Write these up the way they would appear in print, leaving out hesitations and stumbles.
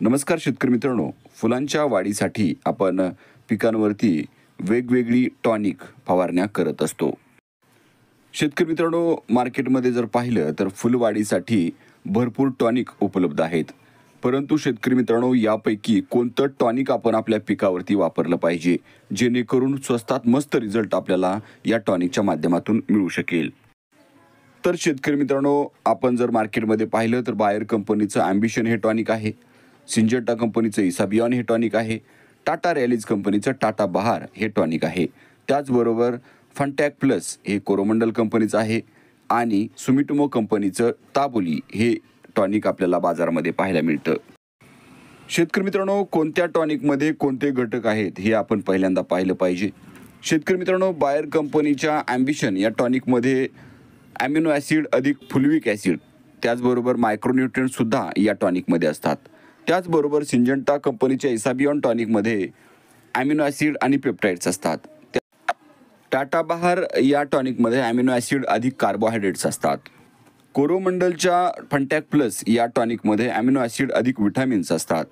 नमस्कार शेतकरी मित्रांनो, फुलांच्या वाढीसाठी आपण पिकांवरती वेगवेगळी टॉनिक फवारण्या करत असतो. शेतकरी मित्रांनो, मार्केटमध्ये जर पाहिलं तर फुलवाढीसाठी भरपूर टॉनिक उपलब्ध आहेत. परंतु शेतकरी मित्रांनो, यापैकी कोणतं टॉनिक आपण आपल्या पिकावरती वापरलं पाहिजे, जेणेकरून स्वस्तात मस्त रिझल्ट आपल्याला या टॉनिकच्या माध्यमातून मिळू शकेल. तर शेतकरी मित्रांनो, आपण जर मार्केटमध्ये पाहिलं तर बायर कंपनीचं ॲम्बिशन हे टॉनिक आहे, सिंजेंटा कंपनीचं इसाबियॉन हे टॉनिक आहे, टाटा रॅलीज कंपनीचं टाटा बहार हे टॉनिक आहे. त्याचबरोबर फंटॅक प्लस हे कोरोमंडल कंपनीचं आहे आणि सुमिटोमो कंपनीचं ताबोली हे टॉनिक आपल्याला बाजारामध्ये पाहायला मिळतं. शेतकरी मित्रांनो, कोणत्या टॉनिकमध्ये कोणते घटक आहेत हे आपण पहिल्यांदा पाहिलं पाहिजे. शेतकरी मित्रांनो, बायर कंपनीच्या ॲम्बिशन या टॉनिकमध्ये ॲमिनो ॲसिड अधिक फुलविक ॲसिड, त्याचबरोबर मायक्रोन्यूट्रियंटसुद्धा या टॉनिकमध्ये असतात. त्याचबरोबर सिंजेंटा कंपनीच्या इसाबियॉन टॉनिकमध्ये ॲमिनो ॲसिड आणि पेप्टाइड्स असतात. टाटा बहार या टॉनिकमध्ये ॲमिनो ॲसिड अधिक कार्बोहायड्रेट्स असतात. कोरोमंडलच्या फंटॅक प्लस या टॉनिकमध्ये ॲमिनो ॲसिड अधिक विटामिन्स असतात.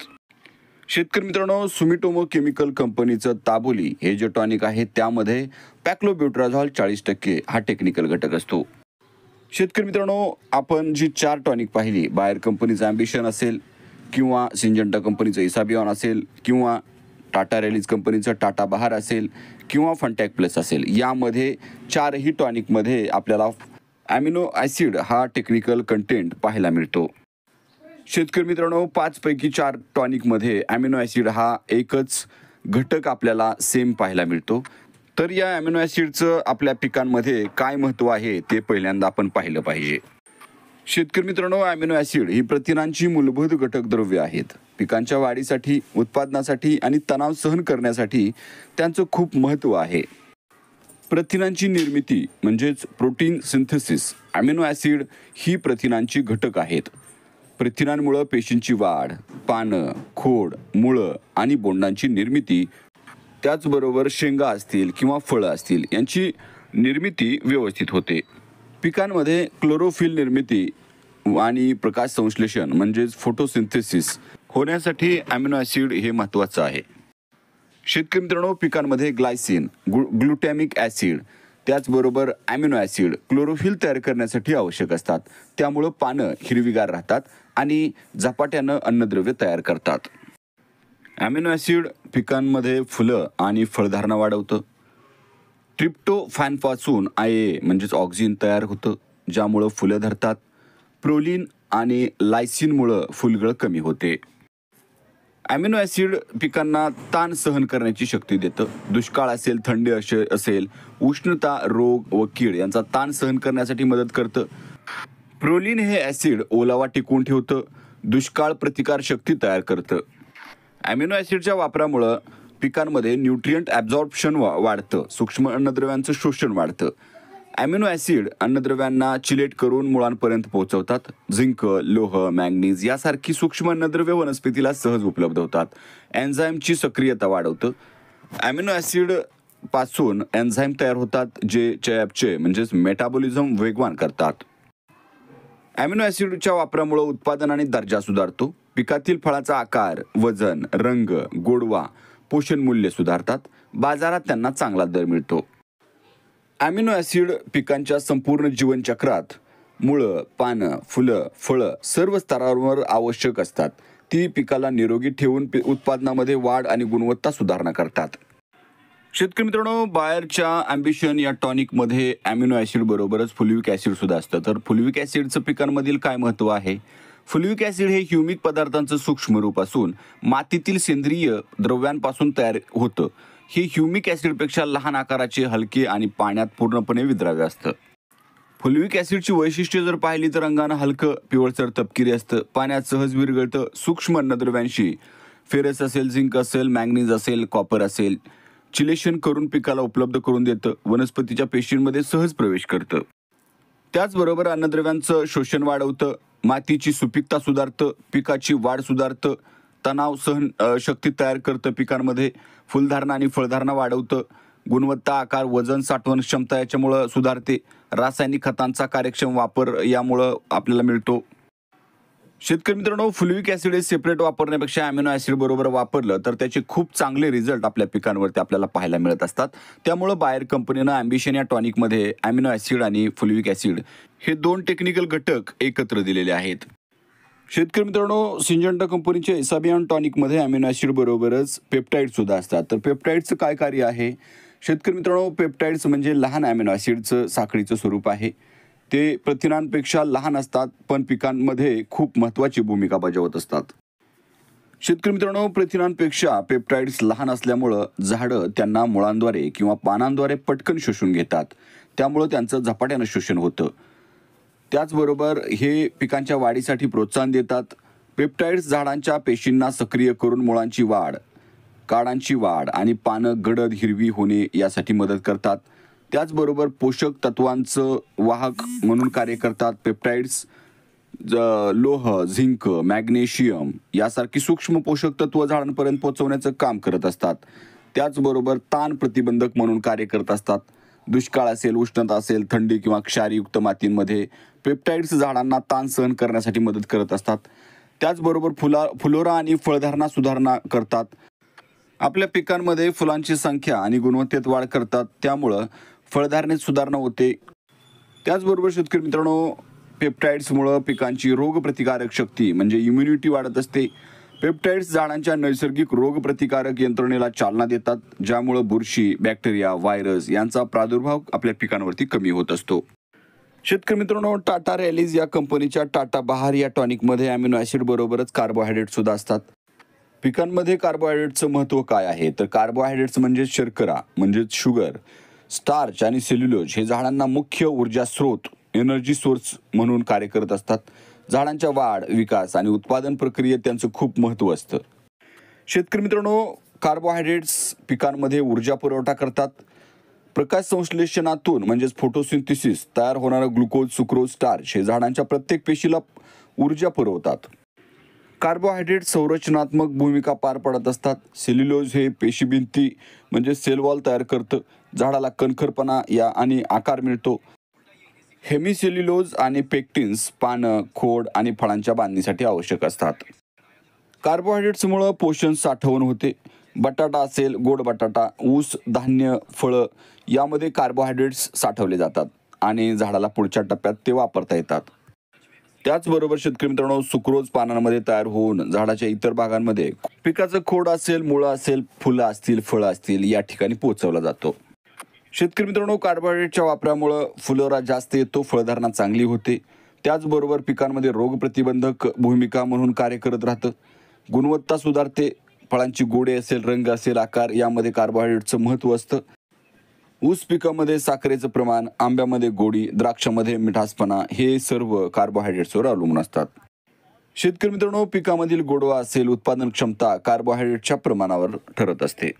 शेतकरी मित्रांनो, सुमिटोमो केमिकल कंपनीचं ताबोली हे जे टॉनिक आहे त्यामध्ये पॅक्लोब्युट्राझॉल 40% हा टेक्निकल घटक असतो. शेतकरी मित्रांनो, आपण जी 4 टॉनिक पाहिली, बायर कंपनीचं ॲम्बिशन असेल किंवा सिंजेंटा कंपनीचं इसाबियॉन असेल किंवा टाटा रॅलीज कंपनीचं टाटा बहार असेल किंवा फंटॅक प्लस असेल, यामध्ये 4ही टॉनिकमध्ये आपल्याला ॲमिनो ॲसिड हा टेक्निकल कंटेंट पाहायला मिळतो. शेतकरी मित्रांनो, 5 पैकी 4 टॉनिकमध्ये ॲमिनो ॲसिड हा एकच घटक आपल्याला सेम पाहायला मिळतो. तर या ॲमिनो ॲसिडचं आपल्या पिकांमध्ये काय महत्त्व आहे ते पहिल्यांदा आपण पाहिलं पाहिजे. शेतकरी मित्रांनो, ॲमिनो ॲसिड ही प्रथिनांची मूलभूत घटक द्रव्य आहेत. पिकांच्या वाढीसाठी, उत्पादनासाठी आणि तणाव सहन करण्यासाठी त्यांचं खूप महत्त्व आहे. प्रथिनांची निर्मिती म्हणजेच प्रोटीन सिंथेसिस, ॲमिनो ॲसिड ही प्रथिनांची घटक आहेत. प्रथिनांमुळं पेशींची वाढ, पानं, खोड, मुळं आणि बोंडांची निर्मिती, त्याचबरोबर शेंगा असतील किंवा फळं असतील यांची निर्मिती व्यवस्थित होते. पिकांमध्ये क्लोरोफिल निर्मिती आणि प्रकाश संश्लेषण म्हणजेच फोटोसिंथेसिस होण्यासाठी ॲमिनो ॲसिड हे महत्त्वाचं आहे. शेतकरी मित्रांनो, पिकांमध्ये ग्लायसिन, ग्लुटॅमिक ॲसिड, त्याचबरोबर ॲमिनो ॲसिड क्लोरोफिल तयार करण्यासाठी आवश्यक असतात. त्यामुळं पानं हिरवीगार राहतात आणि झपाट्यानं अन्नद्रव्य तयार करतात. ॲमिनो ॲसिड पिकांमध्ये फुलं आणि फळधारणा वाढवतं. ट्रिप्टोफॅनपासून IA म्हणजेच ऑक्सिन तयार होतं, ज्यामुळं फुलं धरतात. प्रोलिन आणि लायसिनमुळं फुलगळ कमी होते. ॲमिनो ॲसिड पिकांना ताण सहन करण्याची शक्ती देतं. दुष्काळ असेल, थंडी असेल, उष्णता, रोग व कीड यांचा ताण सहन करण्यासाठी मदत करतं. प्रोलिन हे ॲसिड ओलावा टिकवून ठेवतं, दुष्काळ प्रतिकार शक्ती तयार करतं. ॲमिनो ॲसिडच्या वापरामुळं पिकांमध्ये न्यूट्रियंट ॲब्झॉर्प्शन वाढतं, सूक्ष्म अन्नद्रव्यांचं शोषण वाढतं. ॲमिनो ॲसिड अन्नद्रव्यांना चिलेट करून मुळांपर्यंत पोहोचवतात. झिंक, लोह, मॅंगनीज यासारखी सूक्ष्म अन्नद्रव्य वनस्पतीला सहज उपलब्ध होतात. एन्झाईमची सक्रियता वाढवतं. ॲमिनो ॲसिड पासून एन्झाईम तयार होतात, जे चयापचय म्हणजेच मेटाबॉलिझम वेगवान करतात. ॲमिनो ॲसिडच्या वापरामुळे उत्पादन आणि दर्जा सुधारतो. पिकातील फळाचा आकार, वजन, रंग, गोडवा, पोषण मूल्य सुधारतात. बाजारात त्यांना चांगला दर मिळतो. ॲमिनो ॲसिड पिकांच्या संपूर्ण जीवनचक्रात मुळं, पानं, फुलं, फळं सर्व स्तरांवर आवश्यक असतात. ती पिकाला निरोगी ठेवून उत्पादनामध्ये वाढ आणि गुणवत्ता सुधारणा करतात. शेतकरी मित्रांनो, बायरच्या ॲम्बिशन या टॉनिकमध्ये ॲमिनो ॲसिड बरोबरच फुलविक ॲसिड सुद्धा असतं. तर फुलविक ॲसिडचं पिकांमधील काय महत्त्व आहे? फुलविक ॲसिड हे ह्युमिक पदार्थांचं सूक्ष्म रूप असून मातीतील सेंद्रिय द्रव्यांपासून तयार होतं. हे ह्युमिक ॲसिडपेक्षा लहान आकाराचे, हलके आणि पाण्यात पूर्णपणे विद्राव्य असतं. फुलविक ॲसिडची वैशिष्ट्ये जर पाहिली तर रंगानं हलकं पिवळसर तपकिरी असतं, पाण्यात सहज विरघळतं, सूक्ष्म अन्नद्रव्यांशी फेरस असेल, झिंक असेल, मॅंगनीज असेल, कॉपर असेल चिलेशन करून पिकाला उपलब्ध करून देतं, वनस्पतीच्या पेशींमध्ये सहज प्रवेश करतं. त्याचबरोबर अन्नद्रव्यांचं शोषण वाढवतं, मातीची सुपीकता सुधारतं, पिकाची वाढ सुधारतं, तणाव सहन शक्ती तयार करतं, पिकांमध्ये फुलधारणा आणि फळधारणा वाढवतं, गुणवत्ता, आकार, वजन, साठवण क्षमता याच्यामुळं सुधारते. रासायनिक खतांचा कार्यक्षम वापर यामुळं आपल्याला मिळतो. शेतकरी मित्रांनो, फुलविक ॲसिड हे सेपरेट वापरण्यापेक्षा अॅमिनो ॲसिड बरोबर वापरलं तर त्याचे खूप चांगले रिझल्ट आपल्या पिकांवरती आपल्याला पाहायला मिळत असतात. त्यामुळं बायर कंपनीनं ॲम्बिशन या टॉनिकमध्ये अॅमिनो ॲसिड आणि फुलविक ॲसिड हे 2 टेक्निकल घटक एकत्र दिलेले आहेत. शेतकरी मित्रांनो, सिंजंटा कंपनीच्या एसाबियन टॉनिकमध्ये अॅमिनो ॲसिड बरोबरच पेप्टाइड सुद्धा असतात. तर पेप्टाइडचं काय कार्य आहे? शेतकरी मित्रांनो, पेप्टाइड्स म्हणजे लहान अॅमिनो ॲसिडचं साखळीचं स्वरूप आहे. ते प्रथिनांपेक्षा लहान असतात, पण पिकांमध्ये खूप महत्त्वाची भूमिका बजावत असतात. शेतकरी मित्रांनो, प्रथिनांपेक्षा पेप्टाइड्स लहान असल्यामुळं झाडं त्यांना मुळांद्वारे किंवा पानांद्वारे पटकन शोषून घेतात. त्यामुळं त्यांचं झपाट्यानं शोषण होतं. त्याचबरोबर हे पिकांच्या वाढीसाठी प्रोत्साहन देतात. पेप्टाइड्स झाडांच्या पेशींना सक्रिय करून मुळांची वाढ, काडांची वाढ आणि पानं गडद हिरवी होणे यासाठी मदत करतात. त्याचबरोबर पोषक तत्वांचं वाहक म्हणून कार्य करतात. पेप्टाइड्स लोह, झिंक, मॅग्नेशियम यासारखी सूक्ष्म पोषक तत्व झाडांपर्यंत पोहोचवण्याचं काम करत असतात. त्याचबरोबर ताण प्रतिबंधक म्हणून कार्य करत असतात. दुष्काळ असेल, उष्णता असेल, थंडी किंवा क्षारयुक्त मातींमध्ये पेप्टाइड्स झाडांना ताण सहन करण्यासाठी मदत करत असतात. त्याचबरोबर फुलोरा आणि फळधारणा सुधारणा करतात. आपल्या पिकांमध्ये फुलांची संख्या आणि गुणवत्तेत वाढ करतात. त्यामुळं फळधारणेत सुधारणा होते. त्याचबरोबर शेतकरी मित्रांनो, पेप्टाइड्समुळं पिकांची रोगप्रतिकारक शक्ती म्हणजे इम्युनिटी वाढत असते. पेप्टाइड्स झाडांच्या नैसर्गिक रोगप्रतिकारक यंत्रणेला चालना देतात, ज्यामुळं बुरशी, बॅक्टेरिया, व्हायरस यांचा प्रादुर्भाव आपल्या पिकांवरती कमी होत असतो. शेतकरी मित्रांनो, टाटा रॅलीज या कंपनीच्या टाटा बहार या टॉनिकमध्ये अॅमिनो ॲसिड बरोबरच कार्बोहायड्रेट सुद्धा असतात. पिकांमध्ये कार्बोहायड्रेटचं महत्त्व काय आहे? तर कार्बोहायड्रेट्स म्हणजे शर्करा म्हणजेच शुगर, स्टार्च आणि सेल्युलोज हे झाडांना मुख्य ऊर्जा स्रोत, एनर्जी सोर्स म्हणून कार्य करत असतात. झाडांच्या वाढ, विकास आणि उत्पादन प्रक्रियेत त्यांचं खूप महत्त्व असतं. शेतकरी मित्रांनो, कार्बोहायड्रेट्स पिकांमध्ये ऊर्जा पुरवठा करतात. प्रकाश संश्लेषणातून म्हणजेच फोटोसिंथेसिस तयार होणारं ग्लुकोज, सुक्रोज, स्टार्च हे झाडांच्या प्रत्येक पेशीला ऊर्जा पुरवतात. कार्बोहायड्रेट संरचनात्मक भूमिका पार पाडत असतात. सेल्युलोज हे पेशीभिंती म्हणजे सेल वॉल तयार करतं. झाडाला कणखरपणा या आणि आकार मिळतो. हेमिसेल्युलोज आणि पेक्टिन्स पानं, खोड आणि फळांच्या बांधणीसाठी आवश्यक असतात. कार्बोहायड्रेट्समुळं पोषण साठवण होते. बटाटा असेल, गोड बटाटा, ऊस, धान्य, फळं यामध्ये कार्बोहायड्रेट्स साठवले जातात आणि झाडाला पुढच्या टप्प्यात ते वापरता येतात. त्याचबरोबर शेतकरी मित्रांनो, सुक्रोज पानांमध्ये तयार होऊन झाडाच्या इतर भागांमध्ये पिकाचं खोड असेल, मुळं असेल, फुलं असतील, फळं असतील या ठिकाणी पोहोचवला जातो. शेतकरी मित्रांनो, कार्बोहायड्रेटच्या वापरामुळं फुलोरा जास्त येतो, फळधारणा चांगली होते. त्याचबरोबर पिकांमध्ये रोगप्रतिबंधक भूमिका म्हणून कार्य करत राहतं. गुणवत्ता सुधारते. फळांची गोडे असेल, रंग असेल, आकार यामध्ये कार्बोहायड्रेटचं महत्त्व असतं. ऊस पिकामध्ये साखरेचं प्रमाण, आंब्यामध्ये गोडी, द्राक्षामध्ये मिठासपणा हे सर्व कार्बोहायड्रेट्सवर अवलंबून असतात. शेतकरी मित्रांनो, पिकामधील गोडवा असेल, उत्पादन क्षमता कार्बोहायड्रेटच्या प्रमाणावर ठरत असते.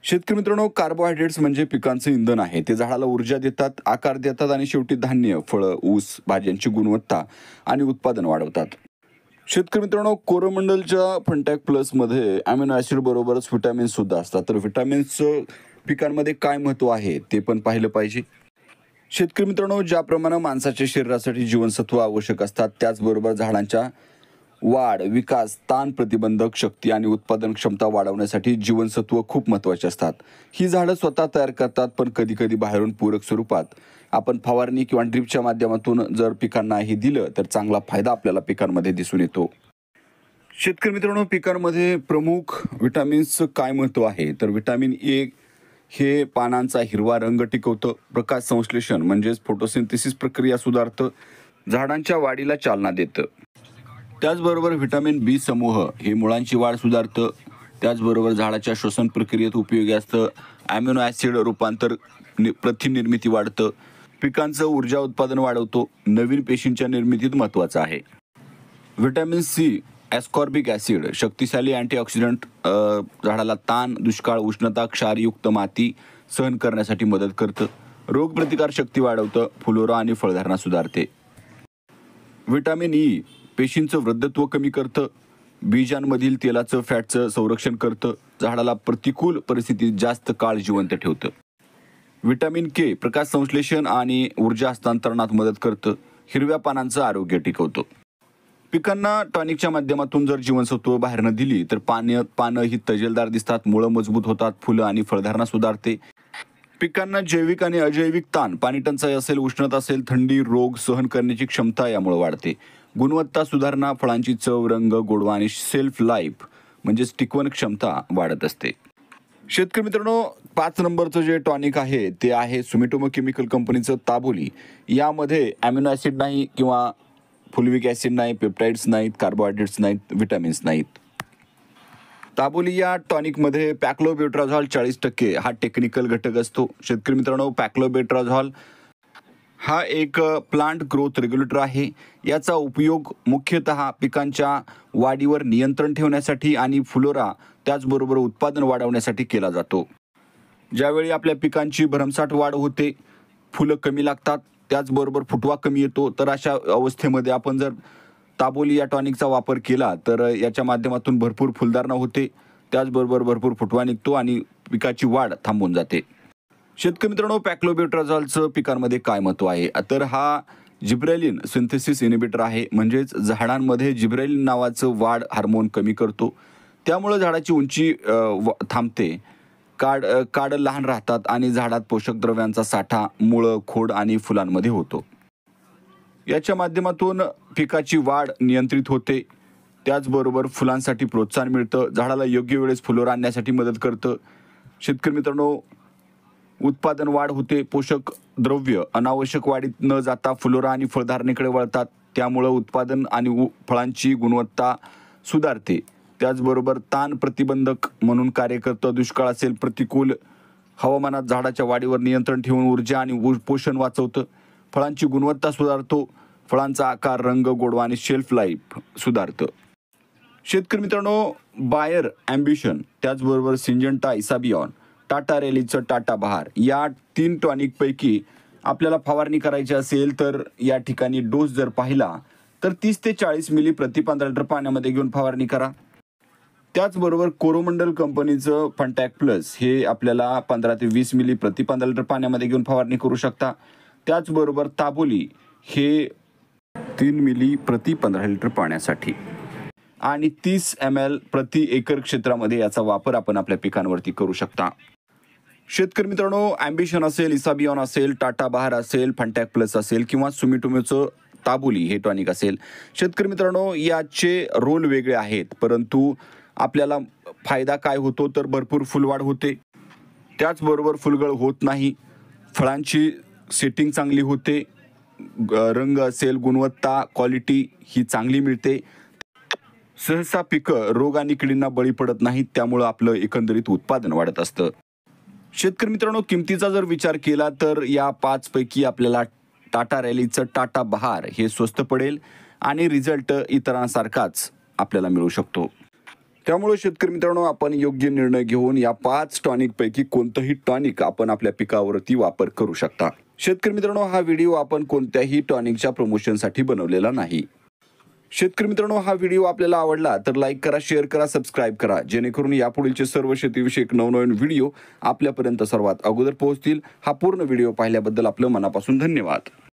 शेतकरी मित्रांनो, कार्बोहायड्रेट्स म्हणजे पिकांचं इंधन आहे. ते झाडाला ऊर्जा देतात, आकार देतात आणि शेवटी धान्य, फळं, ऊस, भाज्यांची गुणवत्ता आणि उत्पादन वाढवतात. शेतकरी मित्रांनो, कोरोमंडलच्या फंटॅक प्लसमध्ये अॅमिनो ॲसिड बरोबरच व्हिटॅमिन्स सुद्धा असतात. तर व्हिटॅमिन्सचं पिकांमध्ये काय महत्त्व आहे ते पण पाहिलं पाहिजे. शेतकरी मित्रांनो, ज्याप्रमाणे माणसाच्या शरीरासाठी जीवनसत्व आवश्यक असतात, त्याचबरोबर झाडांच्या वाढ, विकास, ताण प्रतिबंधक शक्ती आणि उत्पादन क्षमता वाढवण्यासाठी जीवनसत्व खूप महत्त्वाचे असतात. ही झाडं स्वतः तयार करतात, पण कधीकधी बाहेरून पूरक स्वरूपात आपण फवारणी किंवा ड्रिपच्या माध्यमातून जर पिकांना हे दिलं तर चांगला फायदा आपल्याला पिकांमध्ये दिसून येतो. शेतकरी मित्रांनो, पिकांमध्ये प्रमुख व्हिटॅमिन्सचं काय महत्त्व आहे? तर व्हिटॅमिन ए हे पानांचा हिरवा रंग टिकवतं. प्रकाश संश्लेषण म्हणजेच फोटोसिंथेसिस प्रक्रिया सुधारतं. झाडांच्या वाढीला चालना देतं. त्याचबरोबर व्हिटॅमिन बी समूह हे मुळांची वाढ सुधारतं. त्याचबरोबर झाडाच्या श्वसन प्रक्रियेत उपयोगी असतं. अॅमिनो ॲसिड रूपांतर, प्रथिननिर्मिती वाढतं. पिकांचं ऊर्जा उत्पादन वाढवतो. नवीन पेशींच्या निर्मितीत महत्त्वाचं आहे. व्हिटॅमिन सी ॲस्कॉर्बिक ॲसिड शक्तिशाली अँटीऑक्सिडंट झाडाला ताण, दुष्काळ, उष्णता, क्षारयुक्त माती सहन करण्यासाठी मदत करतं. रोगप्रतिकार शक्ती वाढवतं. फुलोरा आणि फळधारणा सुधारते. व्हिटॅमिन ई पेशींचं वृद्धत्व कमी करतं. बीजांमधील तेलाचं, फॅटचं संरक्षण करतं. झाडाला प्रतिकूल परिस्थितीत जास्त काळ जिवंत ठेवतं. व्हिटॅमिन के प्रकाश संश्लेषण आणि ऊर्जा हस्तांतरणात मदत करतं. हिरव्या पानांचं आरोग्य टिकवतं. पिकांना टॉनिकच्या माध्यमातून जर जीवनसत्व बाहेर न दिली तर पानं ही तजेलदार दिसतात, मुळं मजबूत होतात, फुलं आणि फळधारणा सुधारते. पिकांना जैविक आणि अजैविक ताण, पाणी टंचाई असेल, उष्णता असेल, थंडी, रोग सहन करण्याची क्षमता यामुळे वाढते. गुणवत्ता सुधारणा, फळांची चव, रंग, गोडवा आणि सेल्फ लाईफ म्हणजेच टिकवण क्षमता वाढत असते. शेतकरी मित्रांनो, 5 नंबरचं जे टॉनिक आहे ते आहे सुमिटोमो केमिकल कंपनीचं ताबोली. यामध्ये ॲमिनो ॲसिड नाही किंवा फुलविक ॲसिड नाही, पेप्टाइड्स नाहीत, कार्बोहायड्रेट्स नाहीत, विटॅमिन्स नाहीत. ताबोली या टॉनिकमध्ये पॅक्लोबेट्राझॉल 40% हा टेक्निकल घटक असतो. शेतकरी मित्रांनो, पॅक्लोबेट्राझॉल हा एक प्लांट ग्रोथ रेग्युलेटर आहे. याचा उपयोग मुख्यतः पिकांच्या वाढीवर नियंत्रण ठेवण्यासाठी आणि फ्लोरा त्याचबरोबर उत्पादन वाढवण्यासाठी केला जातो. ज्यावेळी आपल्या पिकांची भरमसाठ वाढ होते, फुलं कमी लागतात, त्याचबरोबर फुटवा कमी येतो, तर अशा अवस्थेमध्ये आपण जर ताबोली या टॉनिकचा वापर केला तर याच्या माध्यमातून भरपूर फुलधारणा होते, त्याचबरोबर भरपूर फुटवा निघतो आणि पिकाची वाढ थांबून जाते. शेतकरी मित्रांनो, पॅक्लोबेट्राझॉलचं पिकांमध्ये काय महत्त्व आहे, तर हा जिब्रेलिन सिंथेसिस इनिबिटर आहे. म्हणजेच झाडांमध्ये जिब्रेलिन नावाचं वाढ हार्मोन कमी करतो. त्यामुळं झाडाची उंची थांबते, काड लहान राहतात आणि झाडात पोषक द्रव्यांचा साठा मुळं, खोड आणि फुलांमध्ये होतो. याच्या माध्यमातून पिकाची वाढ नियंत्रित होते, त्याचबरोबर फुलांसाठी प्रोत्साहन मिळतं, झाडाला योग्य वेळेस फुलोरा आणण्यासाठी मदत करतं. शेतकरी मित्रांनो, उत्पादन वाढ होते, पोषक द्रव्य अनावश्यक वाढीत न जाता फुलोरा आणि फळधारणेकडे वळतात, त्यामुळं उत्पादन आणि फळांची गुणवत्ता सुधारते. त्याचबरोबर ताण प्रतिबंधक म्हणून कार्य करतं. दुष्काळ असेल, प्रतिकूल हवामानात झाडाच्या वाढीवर नियंत्रण ठेवून ऊर्जा आणि पोषण वाचवतं. फळांची गुणवत्ता सुधारतो, फळांचा आकार, रंग, गोडवा आणि शेल्फ लाईफ सुधारतं. शेतकरी मित्रांनो, बायर ॲम्बिशन, त्याचबरोबर सिंजंटा इसाबियॉन, टाटा रॅलीचं टाटा बहार या 3 टॉनिकपैकी आपल्याला फवारणी करायची असेल तर या ठिकाणी डोस जर पाहिला तर 30 ते 40 मिली प्रति 15 लिटर पाण्यामध्ये घेऊन फवारणी करा. त्याचबरोबर कोरोमंडल कंपनीचं फंटॅक प्लस हे आपल्याला 15 ते 20 मिली प्रति 15 लिटर पाण्यामध्ये घेऊन फवारणी करू शकता. त्याचबरोबर ताबोली हे 3 मिली प्रति 15 लिटर पाण्यासाठी आणि 30 ml प्रति एकर क्षेत्रामध्ये याचा वापर आपण आपल्या पिकांवरती करू शकता. शेतकरी मित्रांनो, ॲम्बिशन असेल, इसाबियॉन असेल, टाटा बहार असेल, फंटॅक प्लस असेल किंवा सुमिटोमोचं ताबोली हे टॉनिक असेल, शेतकरी मित्रांनो याचे रोल वेगळे आहेत, परंतु आपल्याला फायदा काय होतो तर भरपूर फुलवाढ होते, त्याचबरोबर फुलगळ होत नाही, फळांची सेटिंग चांगली होते, रंग असेल, गुणवत्ता, क्वालिटी ही चांगली मिळते. सहसा पिकं रोग आणि किडींना बळी पडत नाहीत, त्यामुळं आपलं एकंदरीत उत्पादन वाढत असतं. शेतकरी मित्रांनो, किमतीचा जर विचार केला तर या 5 पैकी आपल्याला टाटा रॅलीचं टाटा बहार हे स्वस्त पडेल आणि रिझल्ट इतरांसारखाच आपल्याला मिळू शकतो. त्यामुळे शेतकरी मित्रांनो, आपण योग्य निर्णय घेऊन या 5 टॉनिकपैकी कोणतंही टॉनिक आपण आपल्या पिकावरती वापर करू शकता. शेतकरी मित्रांनो, हा व्हिडिओ आपण कोणत्याही टॉनिकच्या प्रमोशनसाठी बनवलेला नाही. शेतकरी मित्रांनो, हा व्हिडिओ आपल्याला आवडला तर लाईक करा, शेअर करा, सबस्क्राईब करा, जेणेकरून यापुढीलचे सर्व शेतीविषयक नवनवीन व्हिडिओ आपल्यापर्यंत सर्वात अगोदर पोहोचतील. हा पूर्ण व्हिडिओ पाहिल्याबद्दल आपलं मनापासून धन्यवाद.